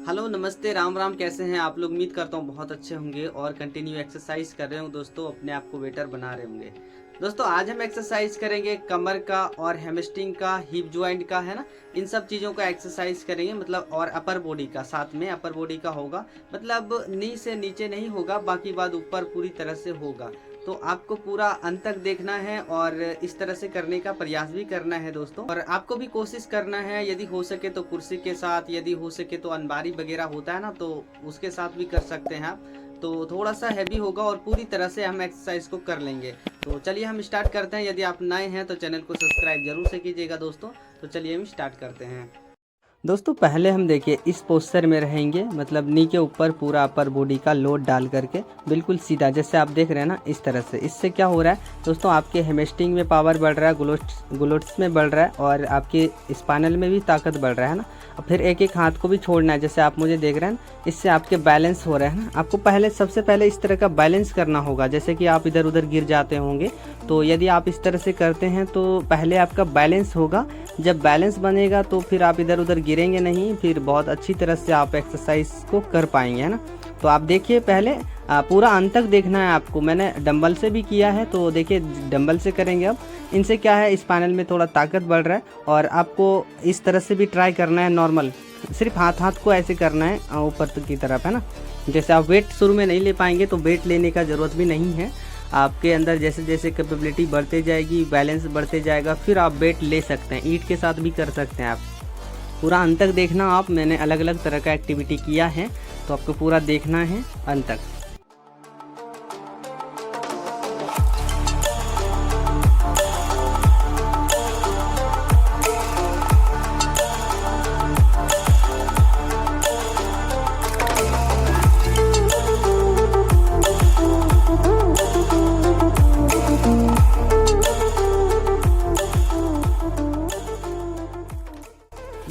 Hello नमस्ते राम राम, कैसे हैं आप लोग। उम्मीद करता हूँ बहुत अच्छे होंगे और कंटिन्यू एक्सरसाइज कर रहे हो दोस्तों, अपने आप को बेटर बना रहे होंगे। दोस्तों आज हम एक्सरसाइज करेंगे कमर का और हैमस्ट्रिंग का, हिप ज्वाइंट का, है ना। इन सब चीज़ों का एक्सरसाइज करेंगे, मतलब और अपर बॉडी का, साथ में अपर बॉडी का होगा। मतलब नी से नीचे नहीं होगा, बाकी बात ऊपर पूरी तरह से होगा। तो आपको पूरा अंत तक देखना है और इस तरह से करने का प्रयास भी करना है दोस्तों। और आपको भी कोशिश करना है, यदि हो सके तो कुर्सी के साथ, यदि हो सके तो अनबारी वगैरह होता है ना, तो उसके साथ भी कर सकते हैं आप। तो थोड़ा सा हैवी होगा और पूरी तरह से हम एक्सरसाइज को कर लेंगे। तो चलिए हम स्टार्ट करते हैं। यदि आप नए हैं तो चैनल को सब्सक्राइब जरूर से कीजिएगा दोस्तों। तो चलिए हम स्टार्ट करते हैं। दोस्तों पहले हम देखिए इस पोस्चर में रहेंगे, मतलब नी के ऊपर पूरा अपर बॉडी का लोड डाल करके बिल्कुल सीधा, जैसे आप देख रहे हैं ना, इस तरह से। इससे क्या हो रहा है दोस्तों, आपके हैमस्ट्रिंग में पावर बढ़ रहा है, ग्लूट्स में बढ़ रहा है और आपके स्पाइनल में भी ताकत बढ़ रहा है ना। और फिर एक एक हाथ को भी छोड़ना है, जैसे आप मुझे देख रहे हैं। इससे आपके बैलेंस हो रहा है ना। आपको सबसे पहले इस तरह का बैलेंस करना होगा, जैसे कि आप इधर उधर गिर जाते होंगे। तो यदि आप इस तरह से करते हैं तो पहले आपका बैलेंस होगा। जब बैलेंस बनेगा तो फिर आप इधर उधर गिरेंगे नहीं, फिर बहुत अच्छी तरह से आप एक्सरसाइज को कर पाएंगे, है ना। तो आप देखिए पहले पूरा अंत तक देखना है आपको। मैंने डंबल से भी किया है, तो देखिए डंबल से करेंगे अब। इनसे क्या है, स्पाइनल में थोड़ा ताकत बढ़ रहा है। और आपको इस तरह से भी ट्राई करना है, नॉर्मल सिर्फ हाथ को ऐसे करना है ऊपर की तरफ, है ना। जैसे आप वेट शुरू में नहीं ले पाएंगे तो वेट लेने का ज़रूरत भी नहीं है। आपके अंदर जैसे जैसे कैपेबिलिटी बढ़ते जाएगी, बैलेंस बढ़ते जाएगा, फिर आप वेट ले सकते हैं। ईंट के साथ भी कर सकते हैं आप। पूरा अंत तक देखना आप। मैंने अलग अलग तरह का एक्टिविटी किया है, तो आपको पूरा देखना है अंत तक।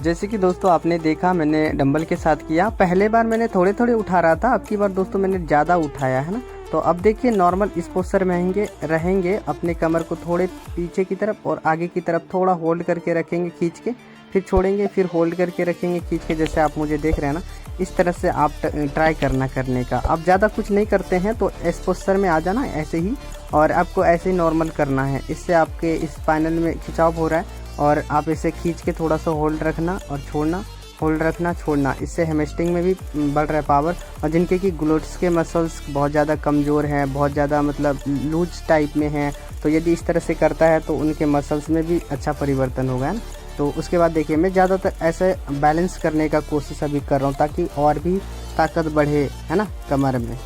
जैसे कि दोस्तों आपने देखा, मैंने डंबल के साथ किया। पहले बार मैंने थोड़े थोड़े उठा रहा था, अब की बार दोस्तों मैंने ज़्यादा उठाया, है ना। तो अब देखिए नॉर्मल इस पोस्चर में रहेंगे। अपने कमर को थोड़े पीछे की तरफ और आगे की तरफ थोड़ा होल्ड करके रखेंगे खींच के, फिर छोड़ेंगे, फिर होल्ड करके रखेंगे खींच के, जैसे आप मुझे देख रहे हैं ना। इस तरह से आप ट्राई करने का। आप ज़्यादा कुछ नहीं करते हैं तो इस पोस्चर में आ जाना ऐसे ही, और आपको ऐसे ही नॉर्मल करना है। इससे आपके स्पाइनल में खिंचाव हो रहा है और आप इसे खींच के थोड़ा सा होल्ड रखना और छोड़ना, होल्ड रखना छोड़ना। इससे हैमस्ट्रिंग में भी बढ़ रहा है पावर। और जिनके कि ग्लूट्स के मसल्स बहुत ज़्यादा कमज़ोर हैं, बहुत ज़्यादा मतलब लूज टाइप में हैं, तो यदि इस तरह से करता है तो उनके मसल्स में भी अच्छा परिवर्तन होगा, ना। तो उसके बाद देखिए मैं ज़्यादातर ऐसे बैलेंस करने का कोशिश अभी कर रहा हूँ, ताकि और भी ताकत बढ़े, है ना, कमर में।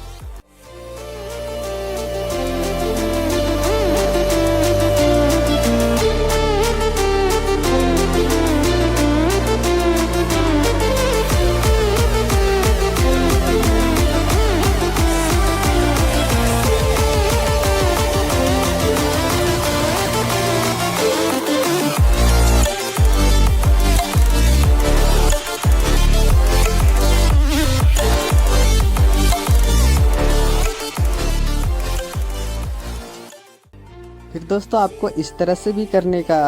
फिर दोस्तों आपको इस तरह से भी करने का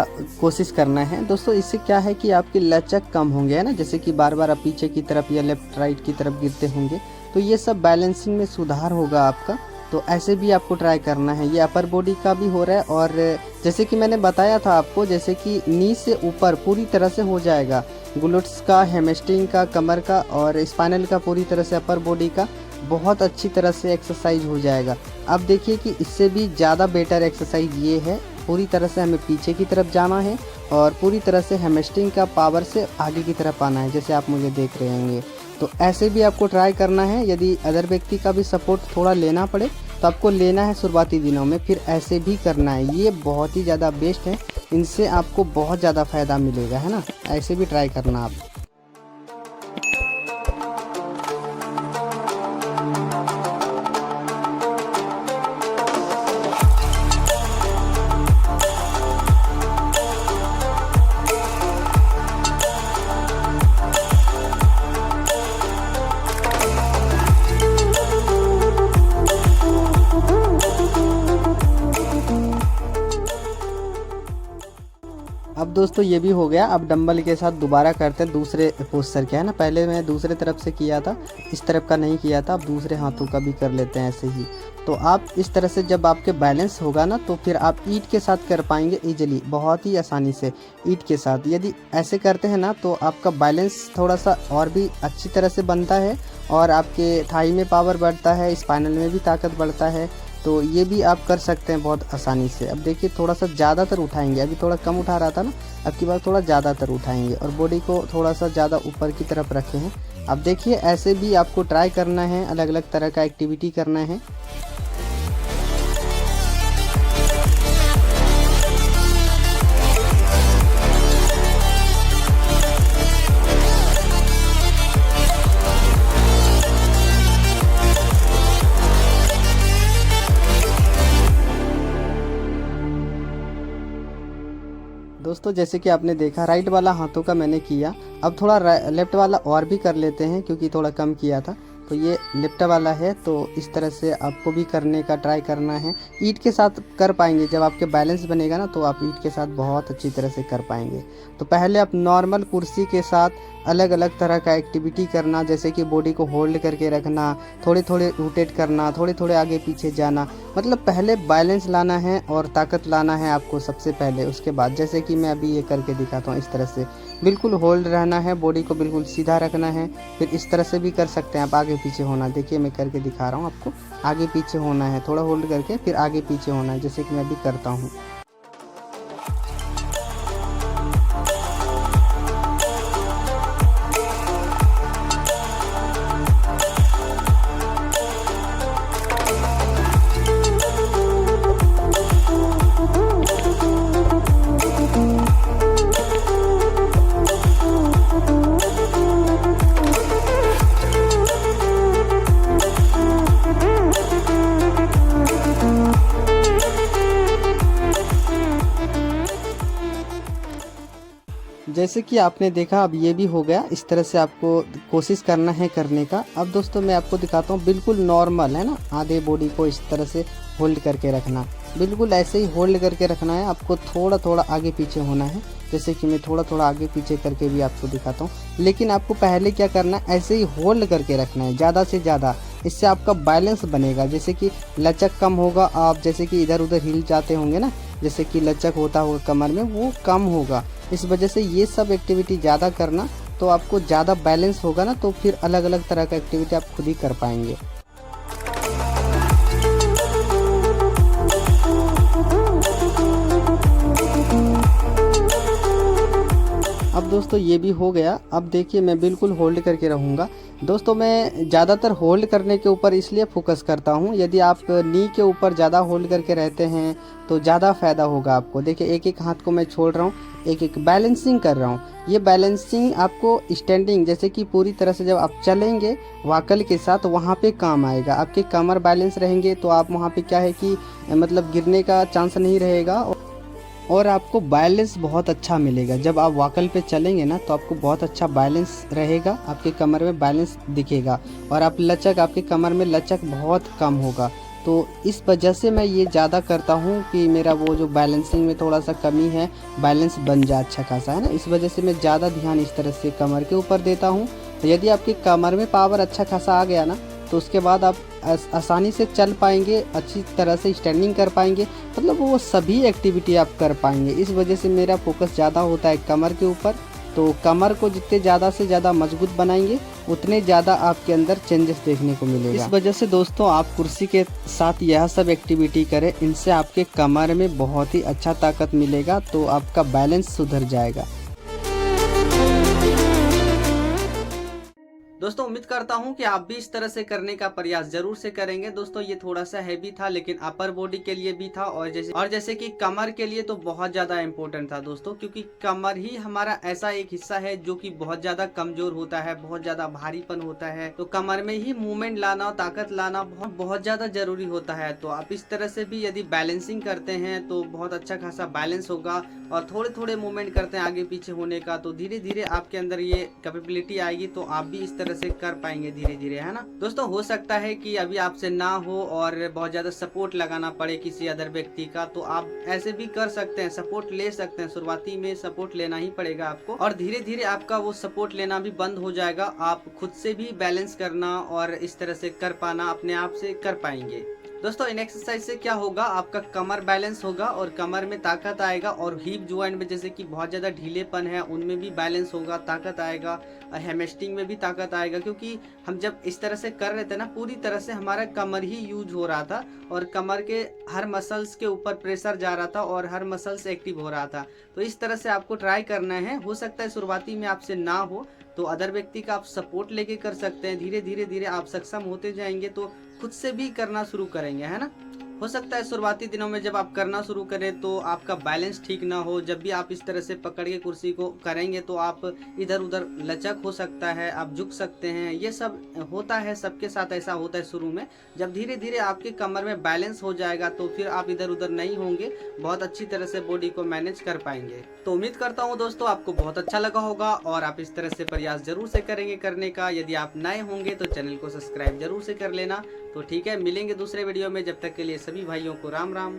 कोशिश करना है दोस्तों। इससे क्या है कि आपकी लचक कम होंगे, है ना। जैसे कि बार बार आप पीछे की तरफ या लेफ्ट राइट की तरफ गिरते होंगे, तो ये सब बैलेंसिंग में सुधार होगा आपका। तो ऐसे भी आपको ट्राई करना है। ये अपर बॉडी का भी हो रहा है, और जैसे कि मैंने बताया था आपको, जैसे कि नी से ऊपर पूरी तरह से हो जाएगा। ग्लूट्स का, हैमस्ट्रिंग का, कमर का और स्पाइनल का, पूरी तरह से अपर बॉडी का बहुत अच्छी तरह से एक्सरसाइज हो जाएगा। अब देखिए कि इससे भी ज़्यादा बेटर एक्सरसाइज ये है। पूरी तरह से हमें पीछे की तरफ जाना है और पूरी तरह से हैमस्ट्रिंग का पावर से आगे की तरफ आना है, जैसे आप मुझे देख रहे होंगे। तो ऐसे भी आपको ट्राई करना है। यदि अदर व्यक्ति का भी सपोर्ट थोड़ा लेना पड़े तो आपको लेना है शुरुआती दिनों में, फिर ऐसे भी करना है। ये बहुत ही ज़्यादा बेस्ट है, इनसे आपको बहुत ज़्यादा फ़ायदा मिलेगा, है ना। ऐसे भी ट्राई करना आप। अब दोस्तों ये भी हो गया। अब डंबल के साथ दोबारा करते हैं दूसरे पोस्चर क्या है ना, पहले मैं दूसरे तरफ से किया था, इस तरफ का नहीं किया था, अब दूसरे हाथों का भी कर लेते हैं ऐसे ही। तो आप इस तरह से जब आपके बैलेंस होगा ना तो फिर आप ईंट के साथ कर पाएंगे इजीली, बहुत ही आसानी से ईंट के साथ। यदि ऐसे करते हैं ना तो आपका बैलेंस थोड़ा सा और भी अच्छी तरह से बनता है और आपके थाई में पावर बढ़ता है, स्पाइनल में भी ताकत बढ़ता है। तो ये भी आप कर सकते हैं बहुत आसानी से। अब देखिए थोड़ा सा ज़्यादातर उठाएंगे, अभी थोड़ा कम उठा रहा था ना, अब की बार थोड़ा ज़्यादातर उठाएंगे और बॉडी को थोड़ा सा ज़्यादा ऊपर की तरफ रखे हैं। अब देखिए ऐसे भी आपको ट्राई करना है, अलग अलग तरह का एक्टिविटी करना है। दोस्तों जैसे कि आपने देखा राइट वाला हाथों का मैंने किया, अब थोड़ा लेफ्ट वाला और भी कर लेते हैं क्योंकि थोड़ा कम किया था। तो ये लेफ्ट वाला है, तो इस तरह से आपको भी करने का ट्राई करना है। ईंट के साथ कर पाएंगे, जब आपके बैलेंस बनेगा ना तो आप ईंट के साथ बहुत अच्छी तरह से कर पाएंगे। तो पहले आप नॉर्मल कुर्सी के साथ अलग अलग तरह का एक्टिविटी करना, जैसे कि बॉडी को होल्ड करके रखना, थोड़े थोड़े रोटेट करना, थोड़े थोड़े आगे पीछे जाना। मतलब पहले बैलेंस लाना है और ताकत लाना है आपको सबसे पहले, उसके बाद जैसे कि मैं अभी ये करके दिखाता हूँ। इस तरह से बिल्कुल होल्ड रहना है, बॉडी को बिल्कुल सीधा रखना है। फिर इस तरह से भी कर सकते हैं आप, आगे पीछे होना। देखिए मैं करके दिखा रहा हूँ आपको, आगे पीछे होना है, थोड़ा होल्ड करके फिर आगे पीछे होना है, जैसे कि मैं अभी करता हूँ। जैसे कि आपने देखा अब ये भी हो गया। इस तरह से आपको कोशिश करना है करने का। अब दोस्तों मैं आपको दिखाता हूँ, बिल्कुल नॉर्मल है ना, आधे बॉडी को इस तरह से होल्ड करके रखना, बिल्कुल ऐसे ही होल्ड करके रखना है। आपको थोड़ा थोड़ा आगे पीछे होना है, जैसे कि मैं थोड़ा थोड़ा आगे पीछे करके भी आपको दिखाता हूँ। लेकिन आपको पहले क्या करना है, ऐसे ही होल्ड करके रखना है ज़्यादा से ज़्यादा, इससे आपका बैलेंस बनेगा। जैसे कि लचक कम होगा, आप जैसे कि इधर उधर हिल जाते होंगे ना, जैसे कि लचक होता होगा कमर में, वो कम होगा। इस वजह से ये सब एक्टिविटी ज़्यादा करना, तो आपको ज़्यादा बैलेंस होगा ना, तो फिर अलग अलग तरह का एक्टिविटी आप खुद ही कर पाएंगे। अब दोस्तों ये भी हो गया। अब देखिए मैं बिल्कुल होल्ड करके रहूँगा। दोस्तों मैं ज़्यादातर होल्ड करने के ऊपर इसलिए फोकस करता हूँ, यदि आप नी के ऊपर ज़्यादा होल्ड करके रहते हैं तो ज़्यादा फ़ायदा होगा आपको। देखिए एक एक हाथ को मैं छोड़ रहा हूँ, एक एक बैलेंसिंग कर रहा हूँ। ये बैलेंसिंग आपको स्टैंडिंग, जैसे कि पूरी तरह से जब आप चलेंगे वाकल के साथ, वहाँ पे काम आएगा। आपके कमर बैलेंस रहेंगे तो आप वहाँ पे क्या है कि मतलब गिरने का चांस नहीं रहेगा और आपको बैलेंस बहुत अच्छा मिलेगा। जब आप वाकल पे चलेंगे ना तो आपको बहुत अच्छा बैलेंस रहेगा, आपके कमर में बैलेंस दिखेगा और आप लचक, आपके कमर में लचक बहुत कम होगा। तो इस वजह से मैं ये ज़्यादा करता हूँ कि मेरा वो जो बैलेंसिंग में थोड़ा सा कमी है, बैलेंस बन जाए अच्छा खासा, है ना। इस वजह से मैं ज़्यादा ध्यान इस तरह से कमर के ऊपर देता हूँ। तो यदि आपकी कमर में पावर अच्छा खासा आ गया ना तो उसके बाद आप आसानी से चल पाएंगे, अच्छी तरह से स्टैंडिंग कर पाएंगे, मतलब वो सभी एक्टिविटी आप कर पाएंगे। इस वजह से मेरा फोकस ज़्यादा होता है कमर के ऊपर। तो कमर को जितने ज़्यादा से ज़्यादा मजबूत बनाएंगे उतने ज़्यादा आपके अंदर चेंजेस देखने को मिलेगा। इस वजह से दोस्तों आप कुर्सी के साथ यह सब एक्टिविटी करें, इनसे आपके कमर में बहुत ही अच्छा ताकत मिलेगा, तो आपका बैलेंस सुधर जाएगा। दोस्तों उम्मीद करता हूं कि आप भी इस तरह से करने का प्रयास जरूर से करेंगे। दोस्तों ये थोड़ा सा हैवी था, लेकिन अपर बॉडी के लिए भी था और जैसे कि कमर के लिए तो बहुत ज्यादा इम्पोर्टेंट था दोस्तों, क्योंकि कमर ही हमारा ऐसा एक हिस्सा है जो कि बहुत ज्यादा कमजोर होता है, बहुत ज्यादा भारीपन होता है। तो कमर में ही मूवमेंट लाना, ताकत लाना बहुत ज्यादा जरूरी होता है। तो आप इस तरह से भी यदि बैलेंसिंग करते हैं तो बहुत अच्छा खासा बैलेंस होगा और थोड़े थोड़े मूवमेंट करते हैं आगे पीछे होने का, तो धीरे धीरे आपके अंदर ये कैपेबिलिटी आएगी, तो आप भी इस तरह से कर पाएंगे धीरे धीरे, है ना। दोस्तों हो सकता है कि अभी आपसे ना हो और बहुत ज़्यादा सपोर्ट लगाना पड़े किसी अदर व्यक्ति का, तो आप ऐसे भी कर सकते हैं, सपोर्ट ले सकते हैं। शुरुआती में सपोर्ट लेना ही पड़ेगा आपको, और धीरे धीरे आपका वो सपोर्ट लेना भी बंद हो जाएगा। आप खुद से भी बैलेंस करना और इस तरह से कर पाना अपने आप से कर पाएंगे। दोस्तों इन एक्सरसाइज से क्या होगा, आपका कमर बैलेंस होगा और कमर में ताकत आएगा, और हिप जॉइंट में जैसे कि बहुत ज़्यादा ढीलेपन है उनमें भी बैलेंस होगा, ताकत आएगा, और हैमस्ट्रिंग में भी ताकत आएगा। क्योंकि हम जब इस तरह से कर रहे थे ना, पूरी तरह से हमारा कमर ही यूज हो रहा था और कमर के हर मसल्स के ऊपर प्रेशर जा रहा था और हर मसल्स एक्टिव हो रहा था। तो इस तरह से आपको ट्राई करना है। हो सकता है शुरुआती में आपसे ना हो, तो अदर व्यक्ति का आप सपोर्ट लेके कर सकते हैं। धीरे धीरे धीरे आप सक्षम होते जाएंगे तो खुद से भी करना शुरू करेंगे, है ना। हो सकता है शुरुआती दिनों में जब आप करना शुरू करें तो आपका बैलेंस ठीक ना हो, जब भी आप इस तरह से पकड़ के कुर्सी को करेंगे तो आप इधर उधर लचक हो सकता है, आप झुक सकते हैं, ये सब होता है, सबके साथ ऐसा होता है शुरू में। जब धीरे धीरे आपके कमर में बैलेंस हो जाएगा तो फिर आप इधर उधर नहीं होंगे, बहुत अच्छी तरह से बॉडी को मैनेज कर पाएंगे। तो उम्मीद करता हूँ दोस्तों आपको बहुत अच्छा लगा होगा और आप इस तरह से प्रयास जरूर से करेंगे करने का। यदि आप नए होंगे तो चैनल को सब्सक्राइब जरूर से कर लेना। तो ठीक है, मिलेंगे दूसरे वीडियो में, जब तक के लिए सभी भाइयों को राम राम।